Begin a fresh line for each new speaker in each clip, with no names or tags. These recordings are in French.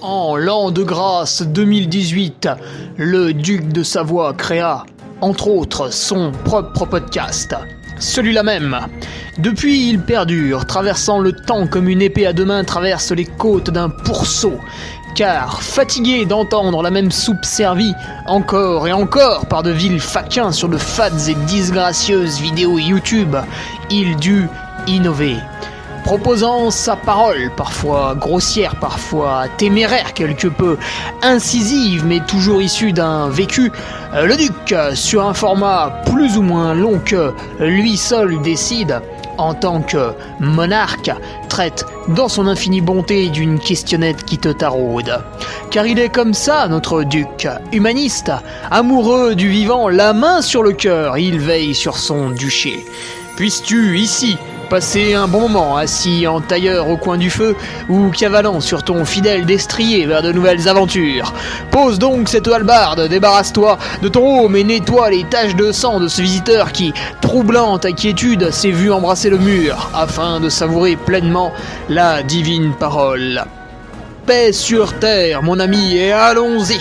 En l'an de grâce 2018, le duc de Savoie créa, entre autres, son propre podcast. Celui-là même. Depuis, il perdure, traversant le temps comme une épée à deux mains traverse les côtes d'un pourceau. Car, fatigué d'entendre la même soupe servie, encore et encore par de vils faquins sur de fades et disgracieuses vidéos YouTube, il dut innover. Proposant sa parole, parfois grossière, parfois téméraire quelque peu, incisive mais toujours issue d'un vécu, le duc, sur un format plus ou moins long que lui seul décide, en tant que monarque, traite dans son infinie bonté d'une questionnette qui te taraude. Car il est comme ça, notre duc, humaniste, amoureux du vivant, la main sur le cœur, il veille sur son duché. Puisses-tu, ici, passer un bon moment assis en tailleur au coin du feu ou cavalant sur ton fidèle destrier vers de nouvelles aventures. Pose donc cette hallebarde, débarrasse-toi de ton home et nettoie les taches de sang de ce visiteur qui, troublant ta quiétude, s'est vu embrasser le mur afin de savourer pleinement la divine parole. Paix sur terre, mon ami, et allons-y!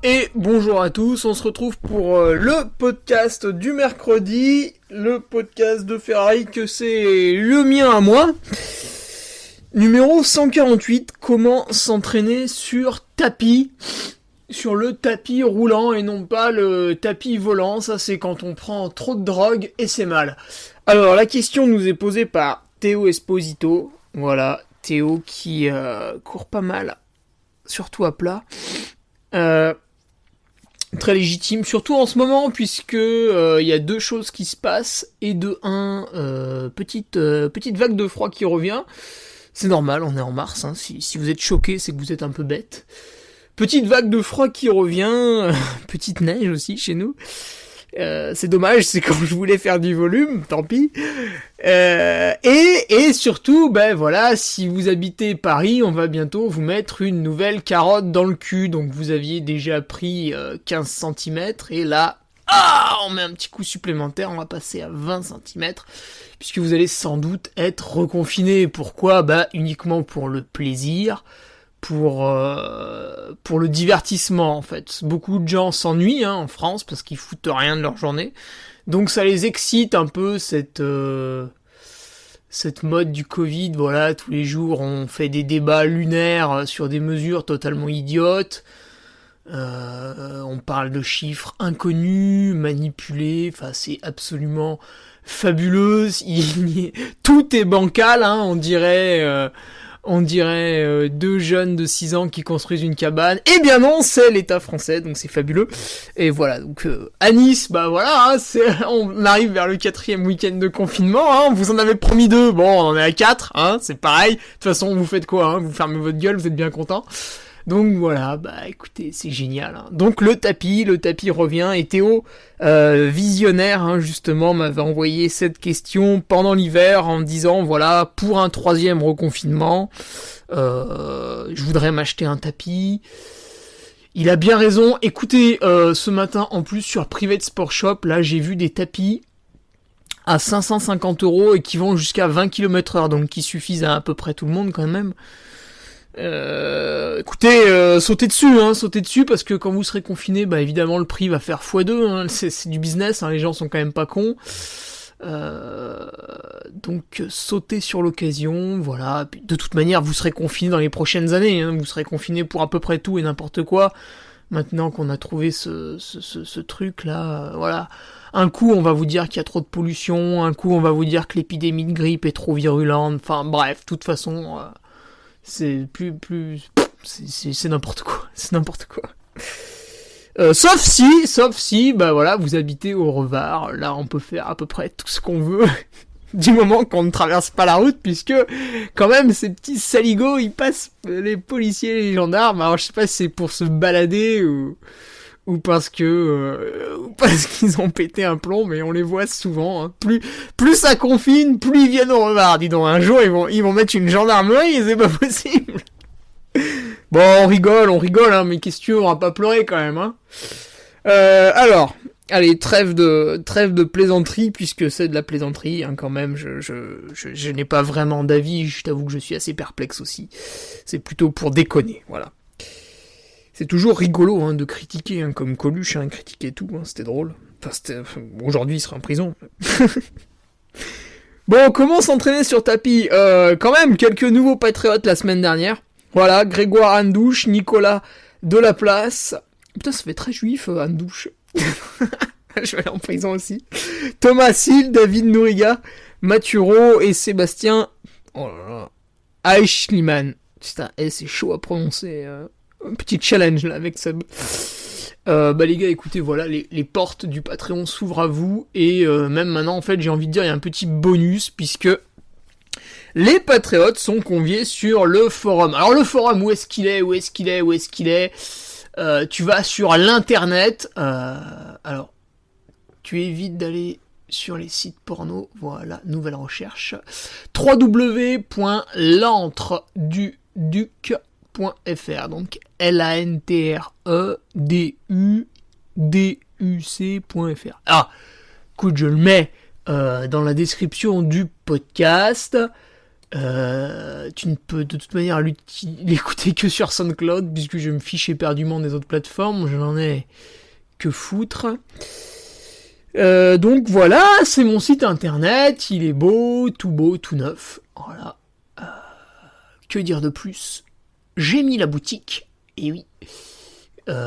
Et bonjour à tous, on se retrouve pour le podcast du mercredi, le podcast de Ferrari que c'est le mien à moi. Numéro 148, comment s'entraîner sur tapis, sur le tapis roulant et non pas le tapis volant, ça c'est quand on prend trop de drogue et c'est mal. Alors la question nous est posée par Théo Esposito, voilà, Théo qui court pas mal, surtout à plat. Très légitime, surtout en ce moment, puisque y a deux choses qui se passent, et de un, petite vague de froid qui revient. C'est normal, on est en mars, hein. Si vous êtes choqué, c'est que vous êtes un peu bête. Petite vague de froid qui revient, petite neige aussi chez nous. C'est dommage, c'est quand je voulais faire du volume, tant pis. Et surtout, ben voilà, si vous habitez Paris, on va bientôt vous mettre une nouvelle carotte dans le cul. Donc vous aviez déjà pris 15 cm et là, on met un petit coup supplémentaire, on va passer à 20 cm. Puisque vous allez sans doute être reconfiné. Pourquoi ? Bah uniquement pour le plaisir. Pour le divertissement en fait. Beaucoup de gens s'ennuient en France parce qu'ils foutent rien de leur journée. Donc ça les excite un peu cette mode du Covid. Voilà, tous les jours on fait des débats lunaires sur des mesures totalement idiotes. On parle de chiffres inconnus, manipulés. Enfin c'est absolument fabuleux. Tout est bancal, on dirait... deux jeunes de 6 ans qui construisent une cabane. Eh bien non, c'est l'État français, donc c'est fabuleux. Et voilà, donc à Nice, bah voilà, on arrive vers le 4e week-end de confinement, vous en avez promis 2, bon, on en est à 4, c'est pareil. De toute façon, vous faites quoi, vous fermez votre gueule, vous êtes bien content. Donc voilà, bah écoutez, c'est génial. Donc le tapis revient, et Théo, visionnaire, justement, m'avait envoyé cette question pendant l'hiver en me disant, voilà, pour un 3e reconfinement, je voudrais m'acheter un tapis. Il a bien raison. Écoutez, ce matin, en plus, sur Private Sport Shop, là, j'ai vu des tapis à 550€ et qui vont jusqu'à 20 km/h, donc qui suffisent à peu près tout le monde quand même. Écoutez, sautez dessus parce que quand vous serez confiné, bah évidemment le prix va faire x2, c'est du business, les gens sont quand même pas cons. Donc sautez sur l'occasion, voilà. De toute manière, vous serez confiné dans les prochaines années, vous serez confiné pour à peu près tout et n'importe quoi. Maintenant qu'on a trouvé ce truc là, voilà. Un coup on va vous dire qu'il y a trop de pollution, un coup on va vous dire que l'épidémie de grippe est trop virulente. Enfin bref, de toute façon. C'est c'est n'importe quoi, sauf si, bah voilà, vous habitez au Revard, là on peut faire à peu près tout ce qu'on veut, du moment qu'on ne traverse pas la route, puisque, quand même, ces petits saligots, ils passent, les policiers et les gendarmes, alors je sais pas si c'est pour se balader, ou parce qu'ils ont pété un plomb, mais on les voit souvent, Plus ça confine, plus ils viennent au Revard, dis donc. Un jour, ils vont mettre une gendarmerie et c'est pas possible. Bon, on rigole, mais qu'est-ce que tu veux, on va pas pleurer quand même, Alors, allez, trêve de plaisanterie, puisque c'est de la plaisanterie, hein, quand même, je n'ai pas vraiment d'avis, je t'avoue que je suis assez perplexe aussi. C'est plutôt pour déconner, voilà. C'est toujours rigolo, hein, de critiquer, hein, comme Coluche, hein, critiquer tout, hein, c'était drôle. Aujourd'hui, il sera en prison. Bon, comment s'entraîner sur tapis? Quand même, quelques nouveaux patriotes la semaine dernière. Voilà, Grégoire Andouche, Nicolas Delaplace. Putain, ça fait très juif, Andouche. Je vais aller en prison aussi. Thomas Hill, David Nouriga, Mathureau et Sébastien... Oh là là. Eichliman. Putain, c'est chaud à prononcer. Un petit challenge, là, avec Seb. Les gars, écoutez, voilà, les portes du Patreon s'ouvrent à vous, et même maintenant, en fait, j'ai envie de dire, il y a un petit bonus, puisque les patriotes sont conviés sur le forum. Alors, le forum, où est-ce qu'il est? Tu vas sur l'internet, alors, tu évites d'aller sur les sites porno, voilà, nouvelle recherche, www.l'entreduduc.fr, donc LANTREDUDUC.fr. Ah, écoute, je le mets dans la description du podcast. Tu ne peux de toute manière l'écouter que sur SoundCloud, puisque je me fiche éperdument des autres plateformes, je n'en ai que foutre. Donc voilà, c'est mon site internet, il est beau, tout neuf, voilà. Que dire de plus? J'ai mis la boutique, et oui,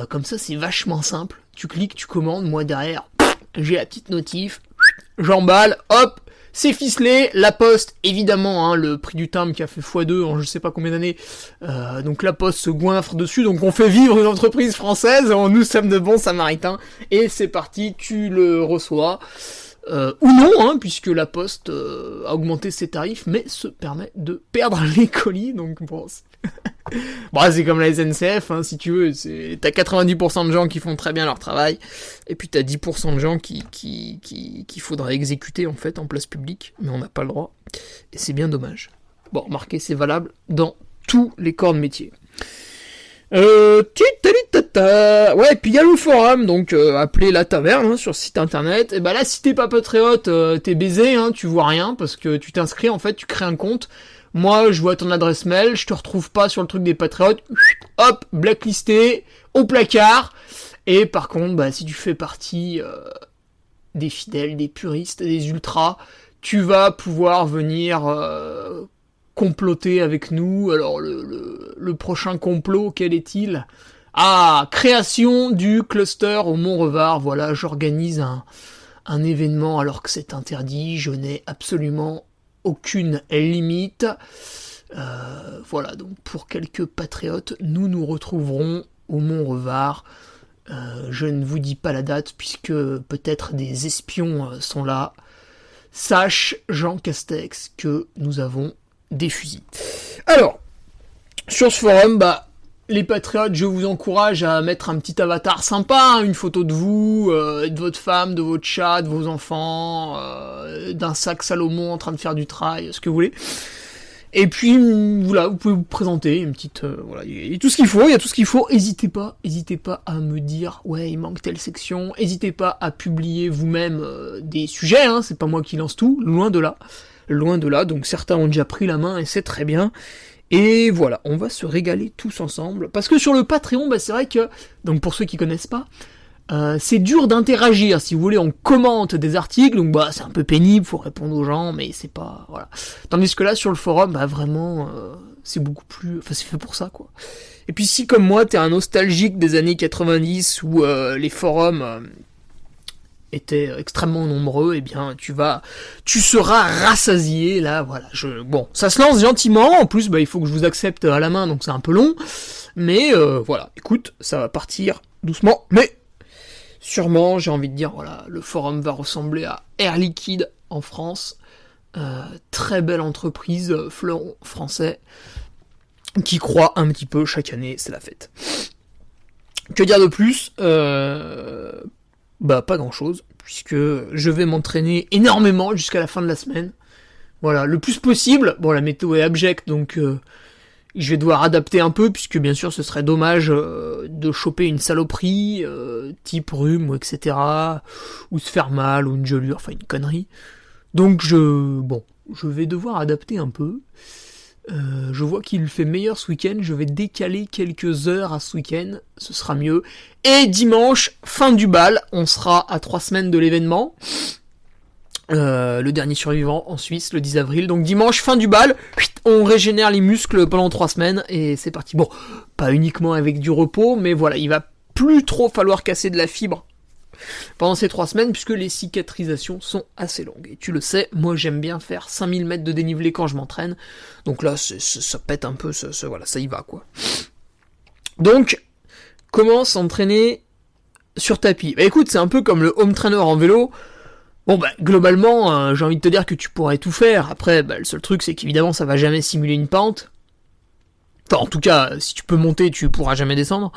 comme ça c'est vachement simple, tu cliques, tu commandes, moi derrière, j'ai la petite notif, j'emballe, hop, c'est ficelé, la poste, évidemment, hein, le prix du timbre qui a fait x2 en je sais pas combien d'années, donc la poste se goinfre dessus, donc on fait vivre une entreprise française, nous sommes de bons samaritains, et c'est parti, tu le reçois, ou non, hein, puisque la poste a augmenté ses tarifs, mais se permet de perdre les colis, donc bon, c'est comme la SNCF, hein, si tu veux, t'as 90% de gens qui font très bien leur travail, et puis t'as 10% de gens qu'il faudra exécuter en fait en place publique, mais on n'a pas le droit, et c'est bien dommage. Bon, remarquez, c'est valable dans tous les corps de métier. Ouais, et puis il y a le forum, donc appelé La Taverne, hein, sur le site internet. Et là, si t'es pas patriote, t'es baisé, hein, tu vois rien, parce que tu t'inscris, en fait, tu crées un compte. Moi, je vois ton adresse mail, je te retrouve pas sur le truc des patriotes, hop, blacklisté, au placard. Et par contre, si tu fais partie des fidèles, des puristes, des ultras, tu vas pouvoir venir comploter avec nous. Alors, le prochain complot, quel est-il? Ah, création du cluster au Mont-Revard. Voilà, j'organise un événement alors que c'est interdit, je n'ai absolument aucune limite. Voilà, donc pour quelques patriotes, nous nous retrouverons au Mont-Revard. Je ne vous dis pas la date, puisque peut-être des espions sont là. Sache, Jean Castex, que nous avons des fusils. Alors, sur ce forum, les patriotes, je vous encourage à mettre un petit avatar sympa, hein, une photo de vous, de votre femme, de votre chat, de vos enfants, d'un sac Salomon en train de faire du trail, ce que vous voulez. Et puis, voilà, vous pouvez vous présenter, une petite, voilà, il y a tout ce qu'il faut, n'hésitez pas à me dire, ouais, il manque telle section, n'hésitez pas à publier vous-même des sujets, hein, c'est pas moi qui lance tout, loin de là, donc certains ont déjà pris la main et c'est très bien. Et voilà, on va se régaler tous ensemble, parce que sur le Patreon, c'est vrai que, donc pour ceux qui connaissent pas, c'est dur d'interagir, si vous voulez, on commente des articles, donc c'est un peu pénible, faut répondre aux gens, mais c'est pas, voilà. Tandis que là, sur le forum, vraiment, c'est beaucoup plus, c'est fait pour ça, quoi. Et puis si, comme moi, t'es un nostalgique des années 90, où les forums étaient extrêmement nombreux, eh bien tu seras rassasié, là, voilà. Bon, ça se lance gentiment, en plus il faut que je vous accepte à la main, donc c'est un peu long, mais voilà, écoute, ça va partir doucement, mais sûrement, j'ai envie de dire, voilà, le forum va ressembler à Air Liquide en France, très belle entreprise, fleuron français, qui croît un petit peu chaque année, c'est la fête. Que dire de plus? Pas grand chose, puisque je vais m'entraîner énormément jusqu'à la fin de la semaine. Voilà, le plus possible. Bon, la météo est abjecte, donc Je vais devoir adapter un peu, puisque bien sûr ce serait dommage de choper une saloperie, type rhume, ou etc., ou se faire mal, ou une gelure, enfin une connerie. Donc je vais devoir adapter un peu. Je vois qu'il fait meilleur ce week-end, je vais décaler quelques heures à ce week-end, ce sera mieux. Et dimanche, fin du bal, on sera à 3 semaines de l'événement. Le dernier survivant en Suisse, le 10 avril. Donc dimanche, fin du bal, on régénère les muscles pendant 3 semaines et c'est parti. Bon, pas uniquement avec du repos, mais voilà, il va plus trop falloir casser de la fibre pendant ces 3 semaines, puisque les cicatrisations sont assez longues. Et tu le sais, moi j'aime bien faire 5000 mètres de dénivelé quand je m'entraîne. Donc là, ça pète un peu, voilà, ça y va, quoi. Donc, comment s'entraîner sur tapis ? Bah écoute, c'est un peu comme le home trainer en vélo. Bon bah, globalement, j'ai envie de te dire que tu pourrais tout faire. Après, bah, le seul truc, c'est qu'évidemment, ça va jamais simuler une pente. Enfin, en tout cas, si tu peux monter, tu pourras jamais descendre.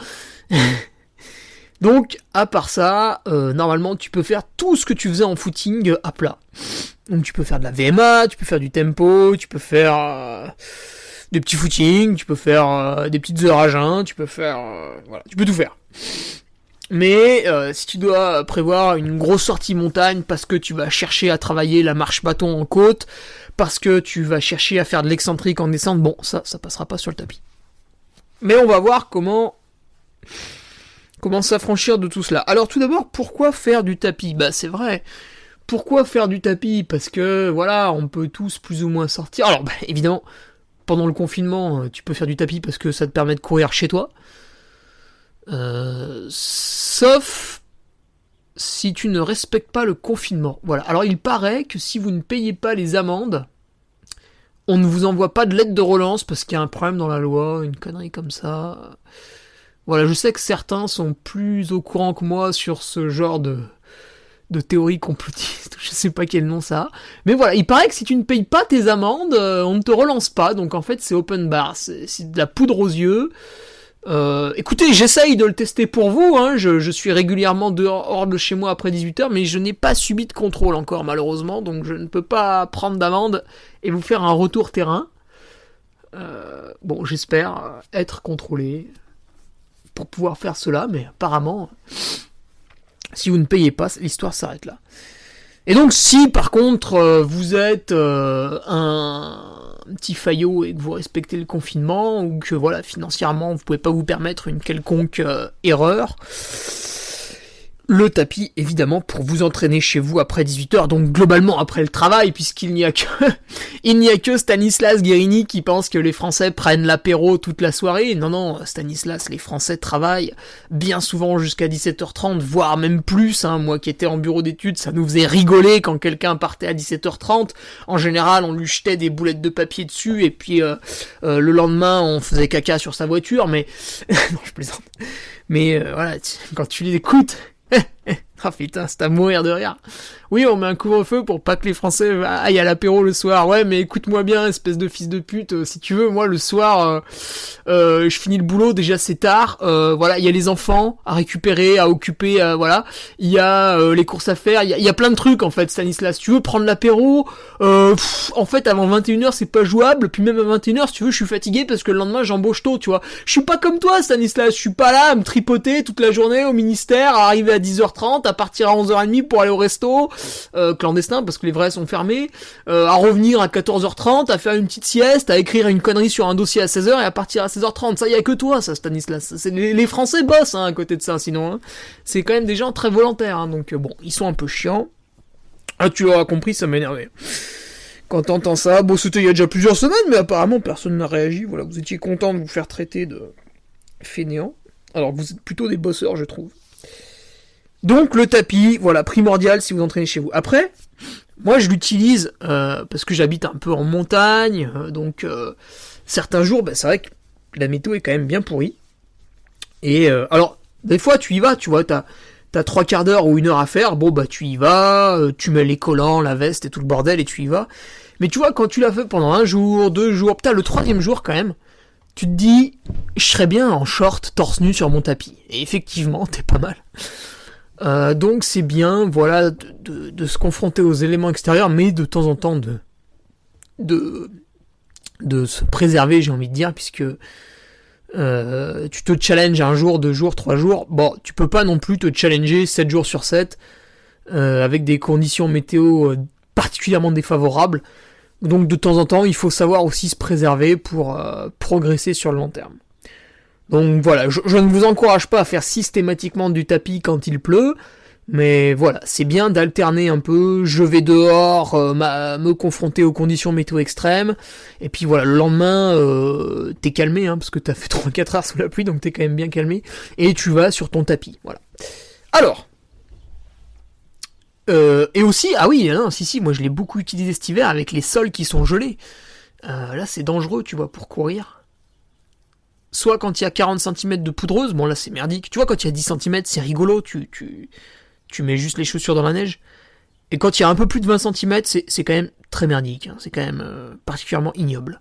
Donc, à part ça, normalement, tu peux faire tout ce que tu faisais en footing à plat. Donc, tu peux faire de la VMA, tu peux faire du tempo, tu peux faire des petits footings, tu peux faire des petites heures à jeun, tu peux faire... voilà, tu peux tout faire. Mais si tu dois prévoir une grosse sortie montagne parce que tu vas chercher à travailler la marche bâton en côte, parce que tu vas chercher à faire de l'excentrique en descente, bon, ça passera pas sur le tapis. Mais on va voir comment s'affranchir de tout cela. Alors tout d'abord, pourquoi faire du tapis ? Bah c'est vrai. Pourquoi faire du tapis ? Parce que voilà, on peut tous plus ou moins sortir. Alors bah, évidemment, pendant le confinement, tu peux faire du tapis parce que ça te permet de courir chez toi. Sauf si tu ne respectes pas le confinement. Voilà. Alors il paraît que si vous ne payez pas les amendes, on ne vous envoie pas de lettre de relance parce qu'il y a un problème dans la loi, une connerie comme ça. Voilà, je sais que certains sont plus au courant que moi sur ce genre de théorie complotiste, je sais pas quel nom ça a. Mais voilà, il paraît que si tu ne payes pas tes amendes, on ne te relance pas, donc en fait c'est open bar, c'est de la poudre aux yeux. Écoutez, j'essaye de le tester pour vous, hein. Je suis régulièrement hors de chez moi après 18h, mais je n'ai pas subi de contrôle encore malheureusement, donc je ne peux pas prendre d'amende et vous faire un retour terrain. Bon, j'espère être contrôlé pour pouvoir faire cela, mais apparemment, si vous ne payez pas, l'histoire s'arrête là. Et donc si par contre vous êtes un petit faillot et que vous respectez le confinement, ou que voilà, financièrement vous pouvez pas vous permettre une quelconque erreur, le tapis évidemment pour vous entraîner chez vous après 18h, donc globalement après le travail, puisqu'il n'y a que Stanislas Guérini qui pense que les Français prennent l'apéro toute la soirée. Non, Stanislas, les Français travaillent bien souvent jusqu'à 17h30, voire même plus, hein. Moi qui étais en bureau d'études, ça nous faisait rigoler quand quelqu'un partait à 17h30. En général, on lui jetait des boulettes de papier dessus, et puis le lendemain, on faisait caca sur sa voiture, mais... non, je plaisante. Mais voilà, quand tu l'écoutes... Ah putain, c'est à mourir de rire. Oui, on met un couvre-feu pour pas que les Français aillent à l'apéro le soir. Ouais, mais écoute-moi bien, espèce de fils de pute. Si tu veux, moi le soir, je finis le boulot. Déjà c'est tard. Voilà, il y a les enfants à récupérer, à occuper. Voilà, il y a les courses à faire. Il y a plein de trucs en fait, Stanislas. Si tu veux prendre l'apéro, en fait avant 21h c'est pas jouable. Puis même à 21h, si tu veux, je suis fatigué parce que le lendemain j'embauche tôt. Tu vois, je suis pas comme toi, Stanislas. Je suis pas là à me tripoter toute la journée au ministère, à arriver à 10h30. À partir à 11h30 pour aller au resto, clandestin parce que les vrais sont fermés, à revenir à 14h30, à faire une petite sieste, à écrire une connerie sur un dossier à 16h et à partir à 16h30. Ça, y a que toi, ça, Stanislas. C'est les Français bossent, hein, à côté de ça, sinon. Hein. C'est quand même des gens très volontaires, hein, donc bon, ils sont un peu chiants. Ah, tu l'auras compris, ça m'énervait. Quand t'entends ça, bon, c'était il y a déjà plusieurs semaines, mais apparemment personne n'a réagi. Voilà, vous étiez content de vous faire traiter de fainéants. Alors, vous êtes plutôt des bosseurs, je trouve. Donc le tapis, voilà, primordial si vous entraînez chez vous. Après, moi je l'utilise parce que j'habite un peu en montagne, donc certains jours, c'est vrai que la météo est quand même bien pourrie. Et alors, des fois tu y vas, tu vois, t'as 3 quarts d'heure ou 1 heure à faire, bon tu y vas, tu mets les collants, la veste et tout le bordel et tu y vas. Mais tu vois, quand tu l'as fait pendant 1 jour, 2 jours, putain le 3e jour quand même, tu te dis, je serais bien en short, torse nu sur mon tapis. Et effectivement, t'es pas mal. Donc c'est bien, voilà, de se confronter aux éléments extérieurs, mais de temps en temps de de se préserver, j'ai envie de dire, puisque tu te challenges un jour, 2 jours, 3 jours, bon, tu peux pas non plus te challenger 7 jours sur 7 avec des conditions météo particulièrement défavorables. Donc de temps en temps, il faut savoir aussi se préserver pour progresser sur le long terme. Donc voilà, je ne vous encourage pas à faire systématiquement du tapis quand il pleut, mais voilà, c'est bien d'alterner un peu, je vais dehors, me confronter aux conditions météo extrêmes, et puis voilà, le lendemain, t'es calmé, hein, parce que t'as fait 3-4 heures sous la pluie, donc t'es quand même bien calmé, et tu vas sur ton tapis, voilà. Alors, et aussi, ah oui, non, si, moi je l'ai beaucoup utilisé cet hiver avec les sols qui sont gelés. Là c'est dangereux, tu vois, pour courir. Soit quand il y a 40 cm de poudreuse, bon là c'est merdique. Tu vois, quand il y a 10 cm, c'est rigolo, tu mets juste les chaussures dans la neige. Et quand il y a un peu plus de 20 cm, c'est quand même très merdique, hein. C'est quand même particulièrement ignoble.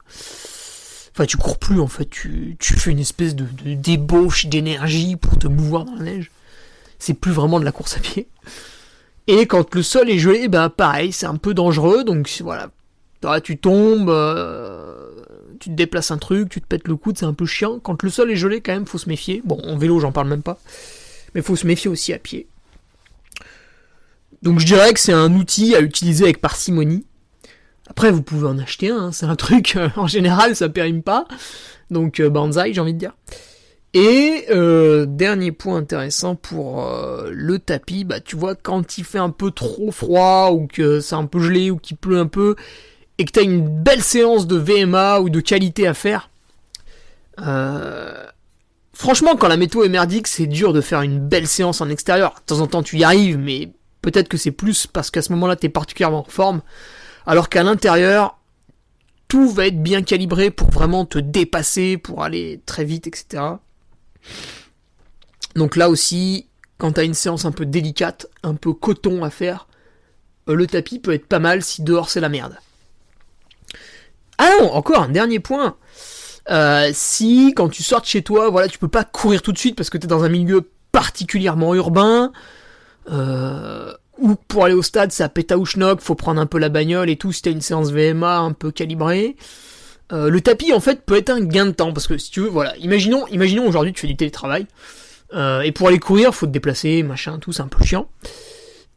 Enfin, tu cours plus en fait, tu fais une espèce de débauche d'énergie pour te mouvoir dans la neige. C'est plus vraiment de la course à pied. Et quand le sol est gelé, bah pareil, c'est un peu dangereux, donc voilà. Là, tu tombes, tu te déplaces un truc, tu te pètes le coude, c'est un peu chiant. Quand le sol est gelé, quand même, faut se méfier. Bon, en vélo, j'en parle même pas. Mais faut se méfier aussi à pied. Donc je dirais que c'est un outil à utiliser avec parcimonie. Après, vous pouvez en acheter un, hein, c'est un truc, en général, ça périme pas. Donc, banzai, j'ai envie de dire. Et dernier point intéressant pour le tapis, bah tu vois, quand il fait un peu trop froid, ou que c'est un peu gelé, ou qu'il pleut un peu, et que t'as une belle séance de VMA ou de qualité à faire, franchement, quand la météo est merdique, c'est dur de faire une belle séance en extérieur. De temps en temps, tu y arrives, mais peut-être que c'est plus parce qu'à ce moment-là, t'es particulièrement en forme, alors qu'à l'intérieur, tout va être bien calibré pour vraiment te dépasser, pour aller très vite, etc. Donc là aussi, quand t'as une séance un peu délicate, un peu coton à faire, le tapis peut être pas mal si dehors c'est la merde. Ah non, encore un dernier point. Si quand tu sors de chez toi, voilà, tu peux pas courir tout de suite parce que t'es dans un milieu particulièrement urbain, ou pour aller au stade, c'est à pétaouchnock, faut prendre un peu la bagnole et tout, si t'as une séance VMA un peu calibrée. Le tapis en fait peut être un gain de temps parce que si tu veux, voilà, imaginons aujourd'hui tu fais du télétravail et pour aller courir faut te déplacer, machin, tout, c'est un peu chiant.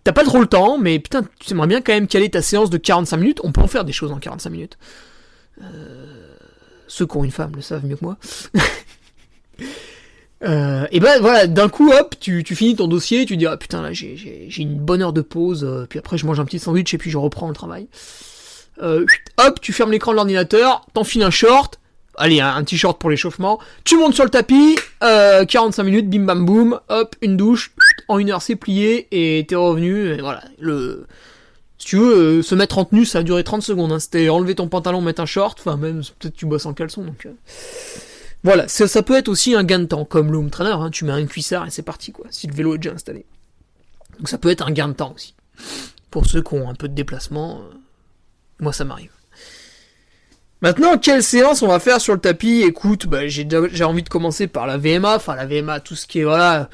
T'as pas trop le temps, mais putain, tu aimerais bien quand même caler ta séance de 45 minutes. On peut en faire des choses en 45 minutes. Ceux qui ont une femme le savent mieux que moi. Et ben voilà, d'un coup, hop, tu finis ton dossier, tu dis ah putain là j'ai une bonne heure de pause, puis après je mange un petit sandwich et puis je reprends le travail. Hop, tu fermes l'écran de l'ordinateur, t'enfiles un short, allez, un t-shirt pour l'échauffement, tu montes sur le tapis, 45 minutes, bim bam boum, hop, une douche, en 1 heure c'est plié, et t'es revenu, et voilà, si tu veux, se mettre en tenue, ça a duré 30 secondes, hein. C'était enlever ton pantalon, mettre un short, enfin même, peut-être tu bosses en caleçon, donc... Voilà, ça peut être aussi un gain de temps, comme le home trainer, hein, tu mets un cuissard et c'est parti, quoi, si le vélo est déjà installé. Donc ça peut être un gain de temps aussi. Pour ceux qui ont un peu de déplacement, moi ça m'arrive. Maintenant, quelle séance on va faire sur le tapis? Écoute, bah, j'ai envie de commencer par la VMA, tout ce qui est, voilà,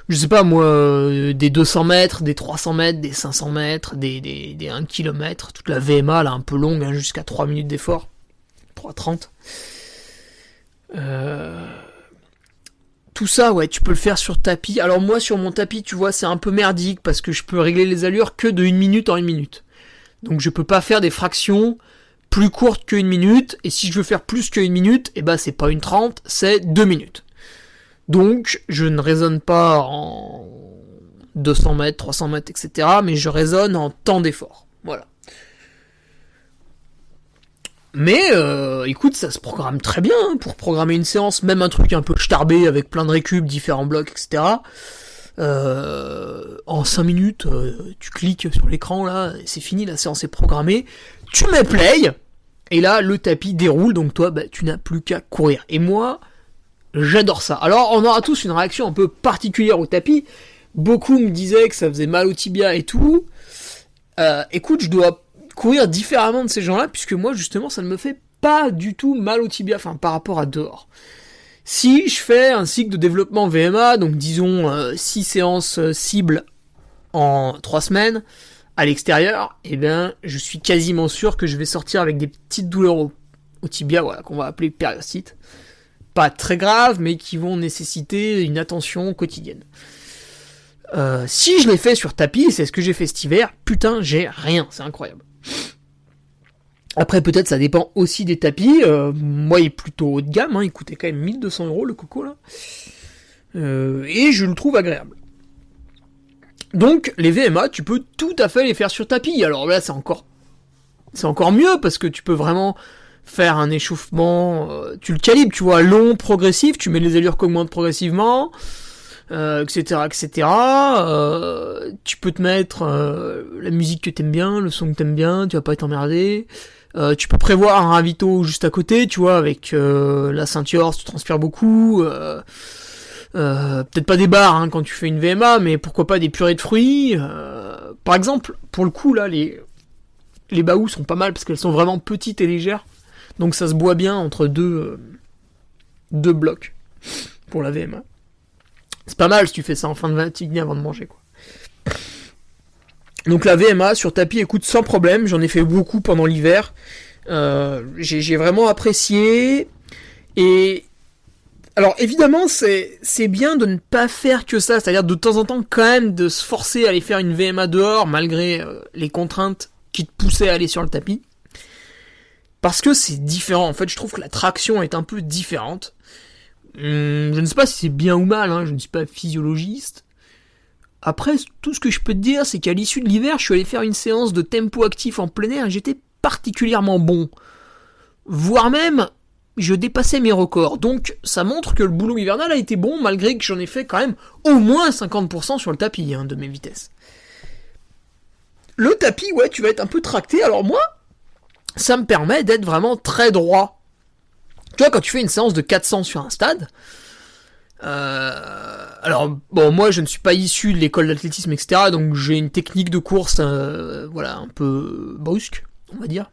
je sais pas moi, des 200 mètres, des 300 mètres, des 500 mètres, des 1 km, toute la VMA, là, un peu longue, hein, jusqu'à 3 minutes d'effort, 3,30. Tout ça, ouais, tu peux le faire sur tapis. Alors moi, sur mon tapis, tu vois, c'est un peu merdique parce que je peux régler les allures que de 1 minute en 1 minute. Donc je peux pas faire des fractions plus courtes que 1 minute. Et si je veux faire plus que 1 minute, eh ben c'est pas 1,30, c'est 2 minutes. Donc je ne raisonne pas en 200 mètres, 300 mètres, etc. Mais je raisonne en temps d'effort. Voilà. Mais écoute, ça se programme très bien hein, pour programmer une séance, même un truc un peu starbé avec plein de récup, différents blocs, etc. En 5 minutes, tu cliques sur l'écran là, et c'est fini, la séance est programmée. Tu mets play, et là le tapis déroule, donc toi bah, tu n'as plus qu'à courir. Et moi, j'adore ça. Alors on aura tous une réaction un peu particulière au tapis. Beaucoup me disaient que ça faisait mal au tibia et tout. Écoute, je dois courir différemment de ces gens-là, puisque moi, justement, ça ne me fait pas du tout mal au tibia, enfin, par rapport à dehors. Si je fais un cycle de développement VMA, donc disons 6 séances cibles en 3 semaines, à l'extérieur, eh bien, je suis quasiment sûr que je vais sortir avec des petites douleurs au tibia, voilà, qu'on va appeler périostite. Pas très graves, mais qui vont nécessiter une attention quotidienne. Si je l'ai fait sur tapis, c'est ce que j'ai fait cet hiver, putain, j'ai rien, c'est incroyable. Après, peut-être ça dépend aussi des tapis. Moi, il est plutôt haut de gamme, il coûtait quand même 1200 € le Coco, là. Et je le trouve agréable. Donc, les VMA, tu peux tout à fait les faire sur tapis. Alors là, c'est encore mieux, parce que tu peux vraiment faire un échauffement, tu le calibres, tu vois, long, progressif, tu mets les allures qui augmentent progressivement, etc., etc. Tu peux te mettre la musique que t'aimes bien, le son que t'aimes bien, tu vas pas être emmerdé. Tu peux prévoir un ravito juste à côté, tu vois, avec la ceinture, si tu transpires beaucoup. Peut-être pas des barres quand tu fais une VMA, mais pourquoi pas des purées de fruits. Par exemple, pour le coup, là, les baous sont pas mal parce qu'elles sont vraiment petites et légères. Donc ça se boit bien entre deux blocs pour la VMA. C'est pas mal si tu fais ça en fin de matinée avant de manger, quoi. Donc la VMA sur tapis, écoute, sans problème, j'en ai fait beaucoup pendant l'hiver. J'ai vraiment apprécié. Et alors évidemment, c'est bien de ne pas faire que ça, c'est-à-dire de temps en temps quand même de se forcer à aller faire une VMA dehors malgré les contraintes qui te poussaient à aller sur le tapis. Parce que c'est différent, en fait je trouve que la traction est un peu différente. Je ne sais pas si c'est bien ou mal, je ne suis pas physiologiste. Après, tout ce que je peux te dire, c'est qu'à l'issue de l'hiver, je suis allé faire une séance de tempo actif en plein air et j'étais particulièrement bon. Voire même, je dépassais mes records. Donc ça montre que le boulot hivernal a été bon, malgré que j'en ai fait quand même au moins 50% sur le tapis de mes vitesses. Le tapis, ouais, tu vas être un peu tracté. Alors moi, ça me permet d'être vraiment très droit. Tu vois, quand tu fais une séance de 400 sur un stade, alors bon, moi je ne suis pas issu de l'école d'athlétisme, etc. Donc j'ai une technique de course, voilà, un peu brusque, on va dire.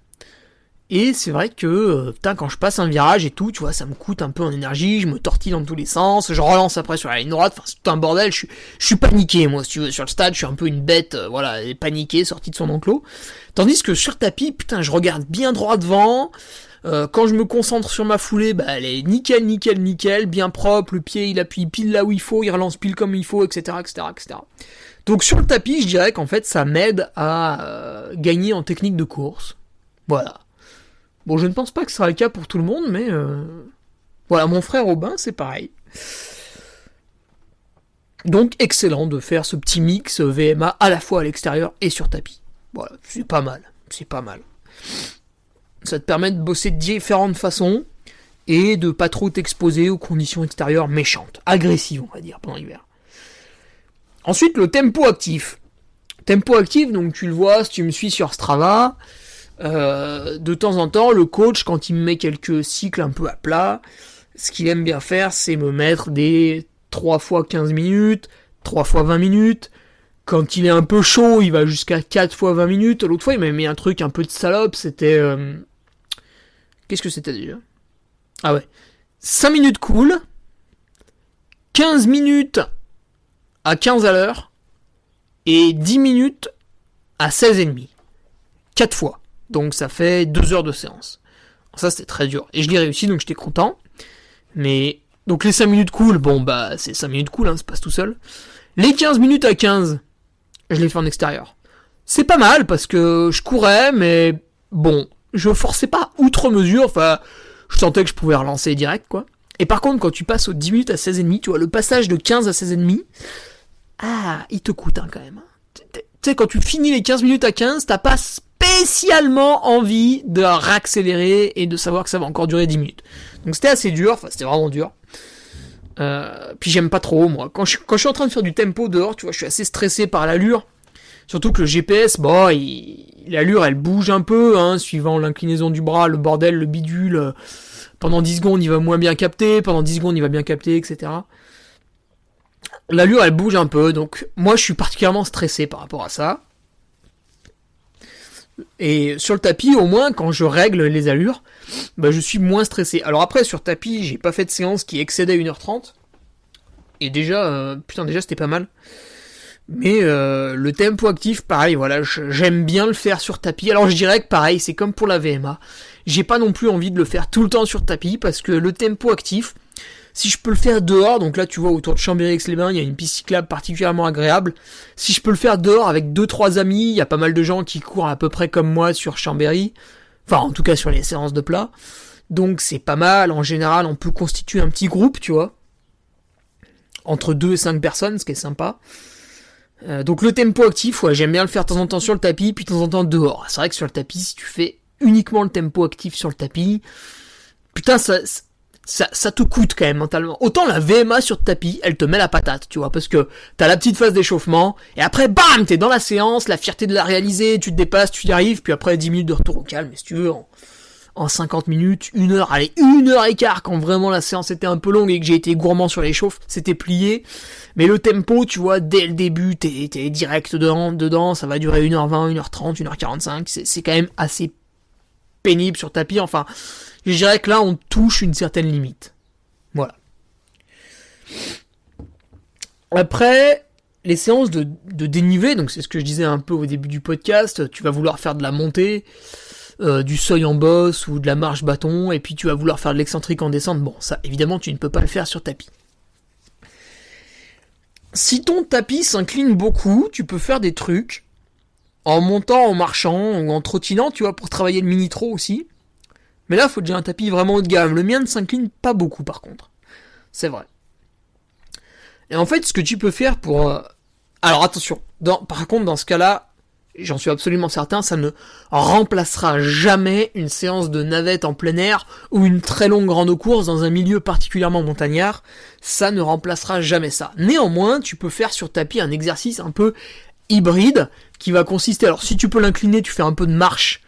Et c'est vrai que, quand je passe un virage et tout, tu vois, ça me coûte un peu en énergie, je me tortille dans tous les sens, je relance après sur la ligne droite, enfin c'est tout un bordel, je suis paniqué, moi, si tu veux, sur le stade, je suis un peu une bête, voilà, paniquée, sortie de son enclos. Tandis que sur tapis, putain, je regarde bien droit devant, quand je me concentre sur ma foulée, bah elle est nickel, nickel, nickel, bien propre, le pied il appuie pile là où il faut, il relance pile comme il faut, etc., etc., etc. Donc sur le tapis, je dirais qu'en fait, ça m'aide à gagner en technique de course. Voilà. Bon, je ne pense pas que ce sera le cas pour tout le monde, mais voilà, mon frère Aubin, c'est pareil. Donc, excellent de faire ce petit mix VMA à la fois à l'extérieur et sur tapis. Voilà, c'est pas mal, c'est pas mal. Ça te permet de bosser de différentes façons et de pas trop t'exposer aux conditions extérieures méchantes, agressives, on va dire, pendant l'hiver. Ensuite, le tempo actif. Tempo actif, donc tu le vois, si tu me suis sur Strava, de temps en temps, le coach, quand il me met quelques cycles un peu à plat, ce qu'il aime bien faire, c'est me mettre des 3 fois 15 minutes, 3 fois 20 minutes. Quand il est un peu chaud, il va jusqu'à 4 fois 20 minutes. L'autre fois, il m'a mis un truc un peu de salope, c'était... Qu'est-ce que c'était déjà ? Ah ouais. 5 minutes cool, 15 minutes à 15 à l'heure, et 10 minutes à 16,5. 4 fois. Donc ça fait 2 heures de séance. Ça c'était très dur. Et je l'ai réussi, donc j'étais content. Mais donc les 5 minutes cool, bon bah c'est 5 minutes cool, ça se passe tout seul. Les 15 minutes à 15, je l'ai fait en extérieur. C'est pas mal parce que je courais, mais bon, je forçais pas outre mesure. Enfin, je sentais que je pouvais relancer direct, quoi. Et par contre, quand tu passes aux 10 minutes à 16,5, tu vois, le passage de 15 à 16,5, il te coûte quand même. Tu sais, quand tu finis les 15 minutes à 15, t'as pas spécialement envie de réaccélérer et de savoir que ça va encore durer 10 minutes. Donc c'était assez dur, c'était vraiment dur. Puis j'aime pas trop, moi. Quand je suis en train de faire du tempo dehors, tu vois, je suis assez stressé par l'allure. Surtout que le GPS, l'allure, elle bouge un peu, suivant l'inclinaison du bras, le bordel, le bidule. Pendant 10 secondes, il va moins bien capter, pendant 10 secondes, il va bien capter, etc. L'allure, elle bouge un peu, donc moi, je suis particulièrement stressé par rapport à ça. Et sur le tapis, au moins, quand je règle les allures, je suis moins stressé. Alors après, sur tapis, j'ai pas fait de séance qui excédait 1h30. Et déjà, déjà c'était pas mal. Mais le tempo actif, pareil, voilà, j'aime bien le faire sur tapis. Alors je dirais que pareil, c'est comme pour la VMA. J'ai pas non plus envie de le faire tout le temps sur tapis, parce que le tempo actif, si je peux le faire dehors, donc là tu vois autour de Chambéry-Aix-les-Bains, il y a une piste cyclable particulièrement agréable. Si je peux le faire dehors avec 2-3 amis, il y a pas mal de gens qui courent à peu près comme moi sur Chambéry. Enfin en tout cas sur les séances de plat. Donc c'est pas mal, en général on peut constituer un petit groupe, tu vois. Entre 2 et 5 personnes, ce qui est sympa. Donc le tempo actif, ouais, j'aime bien le faire de temps en temps sur le tapis, puis de temps en temps dehors. C'est vrai que sur le tapis, si tu fais uniquement le tempo actif sur le tapis, putain, ça te coûte quand même mentalement. Autant la VMA sur le tapis, elle te met la patate, tu vois, parce que t'as la petite phase d'échauffement, et après, bam, t'es dans la séance, la fierté de la réaliser, tu te dépasses, tu y arrives, puis après 10 minutes de retour au calme, et si tu veux, en 50 minutes, 1 heure, allez, 1 heure et quart, quand vraiment la séance était un peu longue et que j'ai été gourmand sur les chauffes, c'était plié. Mais le tempo, tu vois, dès le début, t'es direct dedans, ça va durer 1h20, 1h30, 1h45, c'est quand même assez pénible sur tapis, enfin, je dirais que là, on touche une certaine limite. Voilà. Après, les séances de dénivelé, donc c'est ce que je disais un peu au début du podcast, tu vas vouloir faire de la montée, du seuil en bosse ou de la marche bâton, et puis tu vas vouloir faire de l'excentrique en descente. Bon, ça, évidemment, tu ne peux pas le faire sur tapis. Si ton tapis s'incline beaucoup, tu peux faire des trucs en montant, en marchant ou en trottinant, tu vois, pour travailler le mini-trot aussi. Mais là, il faut déjà un tapis vraiment haut de gamme. Le mien ne s'incline pas beaucoup, par contre. C'est vrai. Et en fait, ce que tu peux faire pour... Alors attention, par contre, dans ce cas-là, j'en suis absolument certain, ça ne remplacera jamais une séance de navette en plein air ou une très longue grande course dans un milieu particulièrement montagnard. Ça ne remplacera jamais ça. Néanmoins, tu peux faire sur tapis un exercice un peu hybride qui va consister... Alors si tu peux l'incliner, tu fais un peu de marche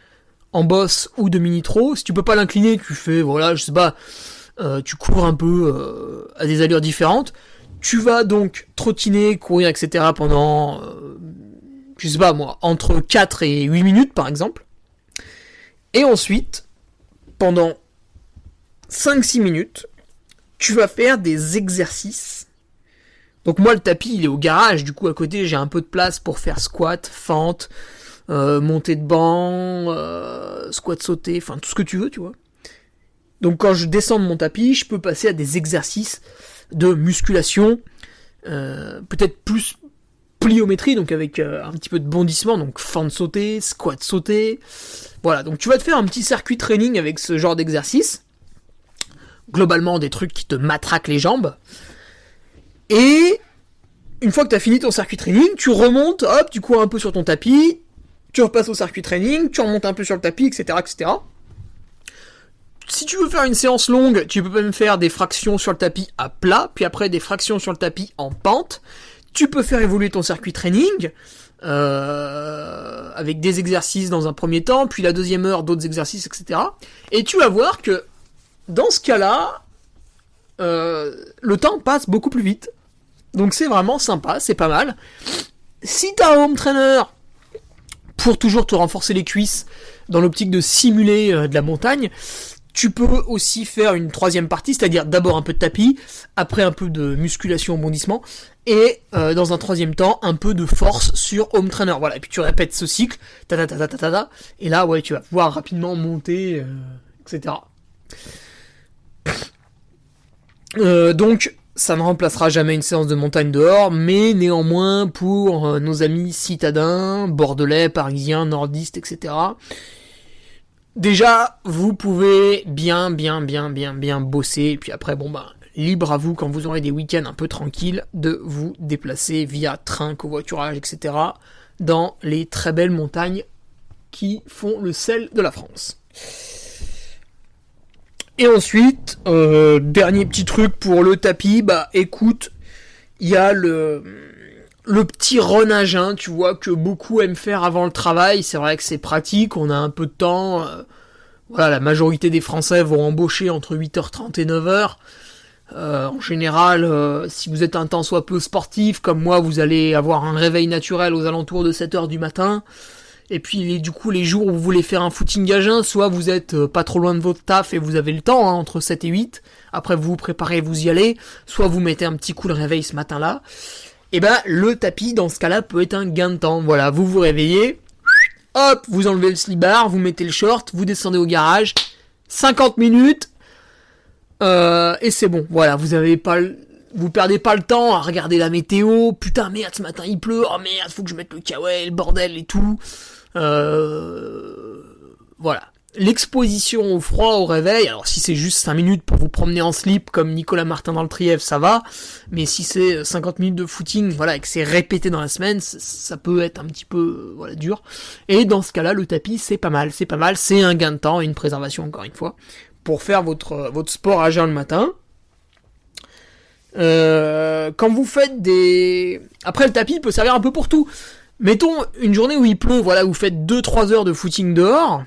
en bosse ou de mini-trot. Si tu peux pas l'incliner, tu fais, voilà, je sais pas, tu cours un peu à des allures différentes. Tu vas donc trottiner, courir, etc. pendant... je sais pas moi, entre 4 et 8 minutes par exemple. Et ensuite, pendant 5-6 minutes, tu vas faire des exercices. Donc moi le tapis il est au garage, du coup à côté j'ai un peu de place pour faire squat, fente, montée de banc, squat sauté, enfin tout ce que tu veux, tu vois. Donc quand je descends de mon tapis, je peux passer à des exercices de musculation, peut-être plus pliométrie, donc avec un petit peu de bondissement, donc fente sautée, squat sauté. Voilà, donc tu vas te faire un petit circuit training avec ce genre d'exercice. Globalement, des trucs qui te matraquent les jambes. Et une fois que tu as fini ton circuit training, tu remontes, hop, tu cours un peu sur ton tapis, tu repasses au circuit training, tu remontes un peu sur le tapis, etc., etc. Si tu veux faire une séance longue, tu peux même faire des fractions sur le tapis à plat, puis après des fractions sur le tapis en pente. Tu peux faire évoluer ton circuit training avec des exercices dans un premier temps, puis la deuxième heure d'autres exercices, etc. Et tu vas voir que dans ce cas-là, le temps passe beaucoup plus vite. Donc c'est vraiment sympa, c'est pas mal. Si t'as un home trainer pour toujours te renforcer les cuisses dans l'optique de simuler de la montagne, tu peux aussi faire une troisième partie, c'est-à-dire d'abord un peu de tapis, après un peu de musculation au bondissement, et dans un troisième temps, un peu de force sur home trainer. Voilà, et puis tu répètes ce cycle, et là, ouais, tu vas pouvoir rapidement monter, etc. Donc, ça ne remplacera jamais une séance de montagne dehors, mais néanmoins, pour nos amis citadins, bordelais, parisiens, nordistes, etc., déjà, vous pouvez bien bosser, et puis après, bon bah, libre à vous, quand vous aurez des week-ends un peu tranquilles, de vous déplacer via train, covoiturage, etc., dans les très belles montagnes qui font le sel de la France. Et ensuite, dernier petit truc pour le tapis, bah écoute, il y a le petit run à jeun, tu vois, que beaucoup aiment faire avant le travail. C'est vrai que c'est pratique, on a un peu de temps. Voilà, la majorité des Français vont embaucher entre 8h30 et 9h. En général, si vous êtes un tant soit peu sportif, comme moi, vous allez avoir un réveil naturel aux alentours de 7h du matin. Et puis, du coup, les jours où vous voulez faire un footing à jeun, soit vous êtes pas trop loin de votre taf et vous avez le temps, entre 7 et 8. Après, vous vous préparez, vous y allez. Soit vous mettez un petit coup de réveil ce matin-là.
et ben le tapis dans ce cas-là peut être un gain de temps. Voilà, vous vous réveillez, hop, vous enlevez le slibard, vous mettez le short, vous descendez au garage, 50 minutes, et c'est bon. Voilà, vous perdez pas le temps à regarder la météo. Putain, merde, ce matin il pleut. Oh merde, faut que je mette le kawaii, le bordel et tout. Voilà. L'exposition au froid au réveil, alors si c'est juste 5 minutes pour vous promener en slip comme Nicolas Martin dans le Trièvre, ça va. Mais si c'est 50 minutes de footing, voilà, et que c'est répété dans la semaine, ça peut être un petit peu dur. Et dans ce cas-là, le tapis, c'est pas mal. C'est un gain de temps et une préservation, encore une fois, pour faire votre sport à jeun le matin. Quand vous faites Après, le tapis peut servir un peu pour tout. Mettons une journée où il pleut, voilà, vous faites 2-3 heures de footing dehors.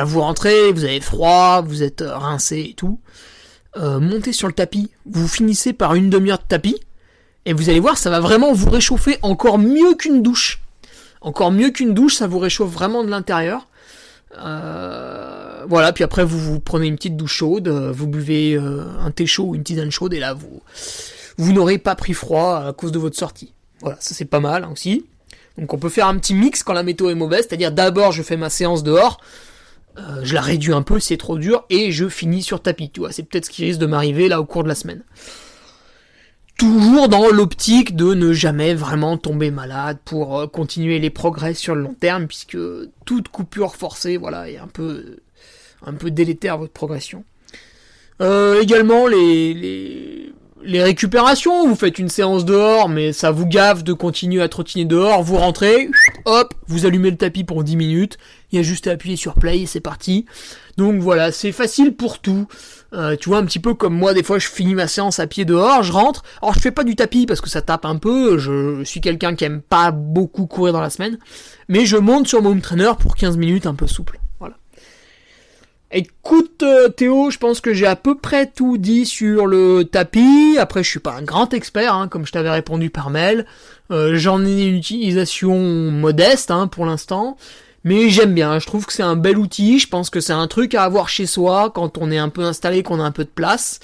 Vous rentrez, vous avez froid, vous êtes rincé et tout. Montez sur le tapis, vous finissez par une demi-heure de tapis, et vous allez voir, ça va vraiment vous réchauffer encore mieux qu'une douche. Ça vous réchauffe vraiment de l'intérieur. Voilà, puis après vous prenez une petite douche chaude, vous buvez un thé chaud ou une tisane chaude, et là vous n'aurez pas pris froid à cause de votre sortie. Voilà, ça c'est pas mal aussi. Donc on peut faire un petit mix quand la météo est mauvaise, c'est-à-dire d'abord je fais ma séance dehors, je la réduis un peu si c'est trop dur, et je finis sur tapis, tu vois, c'est peut-être ce qui risque de m'arriver là au cours de la semaine. Toujours dans l'optique de ne jamais vraiment tomber malade pour continuer les progrès sur le long terme, puisque toute coupure forcée, voilà, est un peu délétère à votre progression. Également les récupérations, vous faites une séance dehors, mais ça vous gave de continuer à trottiner dehors, vous rentrez, hop, vous allumez le tapis pour 10 minutes, il y a juste à appuyer sur play et c'est parti. Donc voilà, c'est facile pour tout. Tu vois, un petit peu comme moi, des fois je finis ma séance à pied dehors, je rentre, alors je fais pas du tapis parce que ça tape un peu, je suis quelqu'un qui aime pas beaucoup courir dans la semaine, mais je monte sur mon home trainer pour 15 minutes un peu souple. Voilà. Écoute Théo, je pense que j'ai à peu près tout dit sur le tapis. Après je suis pas un grand expert, comme je t'avais répondu par mail. J'en ai une utilisation modeste pour l'instant, mais j'aime bien, je trouve que c'est un bel outil. Je pense que c'est un truc à avoir chez soi quand on est un peu installé, qu'on a un peu de place.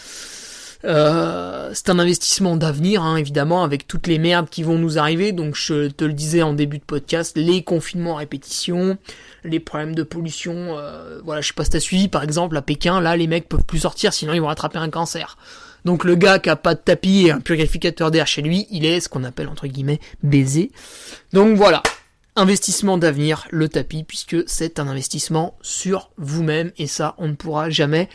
C'est un investissement d'avenir, évidemment, avec toutes les merdes qui vont nous arriver. Donc je te le disais en début de podcast, les confinements à répétition, les problèmes de pollution, voilà, je sais pas si t'as suivi, par exemple, à Pékin, là, les mecs peuvent plus sortir, sinon ils vont attraper un cancer. Donc le gars qui a pas de tapis et un purificateur d'air chez lui, il est ce qu'on appelle, entre guillemets, baisé. Donc voilà, investissement d'avenir, le tapis, puisque c'est un investissement sur vous-même, et ça, on ne pourra jamais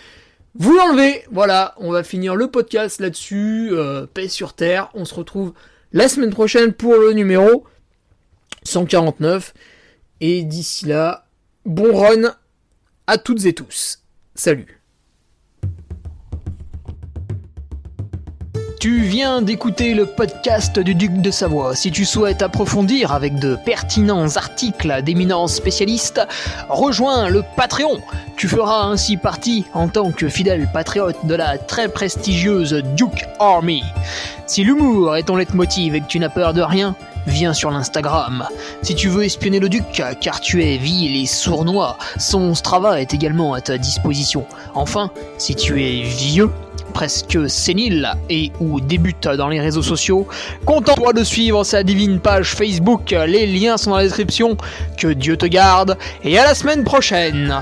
vous l'enlevez. Voilà, on va finir le podcast là-dessus, paix sur terre. On se retrouve la semaine prochaine pour le numéro 149. Et d'ici là, bon run à toutes et tous. Salut.
Tu viens d'écouter le podcast du Duc de Savoie. Si tu souhaites approfondir avec de pertinents articles d'éminents spécialistes, rejoins le Patreon. Tu feras ainsi partie, en tant que fidèle patriote, de la très prestigieuse Duke Army. Si l'humour est ton leitmotiv et que tu n'as peur de rien, viens sur l'Instagram. Si tu veux espionner le Duc, car tu es vil et sournois, son Strava est également à ta disposition. Enfin, si tu es vieux, presque sénile et ou débute dans les réseaux sociaux, contente-toi de suivre sa divine page Facebook, les liens sont dans la description. Que Dieu te garde et à la semaine prochaine.